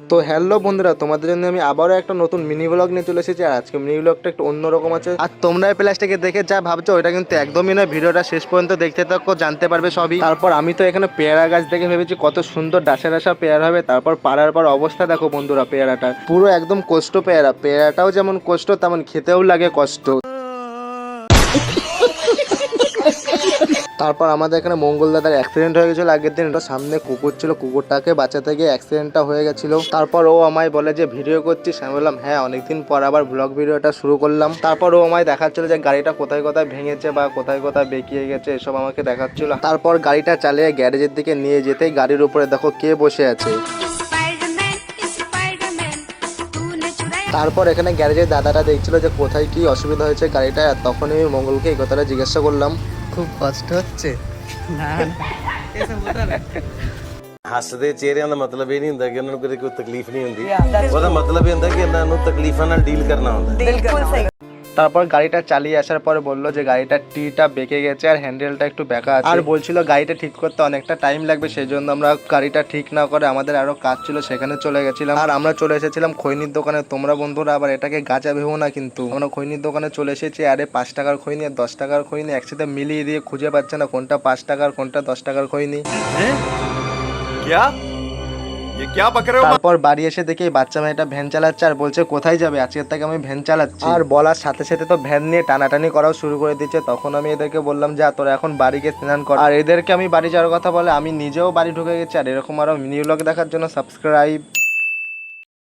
তো হ্যালো বন্ধুরা, তোমাদের জন্য আমি আবারও একটা নতুন মিনি ব্লগ নিয়ে চলে এসেছি। আর আজকে মিনি ব্লগটা একটু অন্যরকম আছে। আর তোমরা এই প্লাসটাকে দেখে যা ভাবছো ওইটা কিন্তু একদমই না। ভিডিওটা শেষ পর্যন্ত দেখতে থাকো, জানতে পারবে সবই। তারপর আমি তো এখানে পেয়ারা গাছ দেখে ভেবেছি কত সুন্দর ডাসা ডাসা পেয়ারা হবে। তারপর পাড়ার পর অবস্থা দেখো বন্ধুরা, পেয়ারাটা পুরো একদম কষ্ট পেয়ারা। পেয়ারাটাও যেমন কষ্ট তেমন খেতেও লাগে কষ্ট। তারপর আমাদের এখানে মঙ্গল দাদার অ্যাক্সিডেন্ট হয়ে গেছিলো আগের দিন। সামনে কুকুর ছিল, কুকুরটাকে বাঁচাতে গিয়ে অ্যাক্সিডেন্টটা হয়ে গেছিল। তারপর ও আমায় বলে যে ভিডিও করছিস। আমি বললাম হ্যাঁ, অনেকদিন পর আবার ব্লগ ভিডিওটা শুরু করলাম। তারপর ও আমায় দেখাচ্ছিল যে গাড়িটা কোথায় কোথায় ভেঙেছে বা কোথায় কোথায় বেঁকিয়ে গেছে, এসব আমাকে দেখাচ্ছিল। তারপর গাড়িটা চালিয়ে গ্যারেজের দিকে নিয়ে যেতেই গাড়ির উপরে দেখো কে বসে আছে। তারপর এখানে গ্যারেজের দাদাটা দেখছিল যে কোথায় কি অসুবিধা হয়েছে গাড়িটা। আর তখনই আমি মঙ্গলকে এই কথাটা জিজ্ঞাসা করলাম, খুব কষ্ট হচ্ছে? ਹੱਸਦੇ ਚਿਹਰਿਆਂ ਦਾ ਮਤਲਬ ਇਹ ਨਹੀਂ ਹੁੰਦਾ ਕਿ ਉਹਨਾਂ ਨੂੰ ਕਦੇ ਕੋਈ ਤਕਲੀਫ ਨਹੀਂ ਹੁੰਦੀ। ਉਹਦਾ ਮਤਲਬ ਇਹ ਹੁੰਦਾ ਕਿ ਇਹਨਾਂ ਨੂੰ ਤਕਲੀਫਾਂ ਨਾਲ ਡੀਲ ਕਰਨਾ ਹੁੰਦਾ। बिल्कुल सही। তারপর গাড়িটা চালিয়ে আসার পরে বললো যে গাড়িটার টিটা বেঁকে গেছে আর হ্যান্ডেলটা একটু বেঁকা আছে। আর বলছিল গাড়িটা ঠিক করতে অনেকটা টাইম লাগবে, সেই জন্য আমরা গাড়িটা ঠিক না করে আমাদের আরো কাজ ছিল সেখানে চলে গেছিলাম। আর আমরা চলে এসেছিলাম খৈনির দোকানে। তোমরা বন্ধুরা আবার এটাকে গাঁজা ভেবো না কিন্তু, আমরা খৈনির দোকানে চলে এসেছি। আরে 5 টাকার খৈনি আর 10 টাকার খৈনি একসাথে মিলিয়ে দিয়ে খুঁজে পাচ্ছে না কোনটা 5 টাকার কোনটা 10 টাকার খৈনি। তারপর বাড়ি এসে দেখি বাচ্চা মেয়েটা ভ্যান চালাচ্ছে আর বলছে কোথায় যাবে, আজকের থেকে আমি ভ্যান চালাচ্ছি। আর বলার সাথে সাথে তো ভ্যান নিয়ে টানাটানি করাও শুরু করে দিচ্ছে। তখন আমি এদেরকে বললাম যা তোরা এখন বাড়ি গিয়ে স্নান কর। আর এদেরকে আমি বাড়ি যাওয়ার কথা বলে আমি নিজেও বাড়ি ঢুকে গেছি। আর এরকম আরো মিনি ব্লগ দেখার জন্য সাবস্ক্রাইব।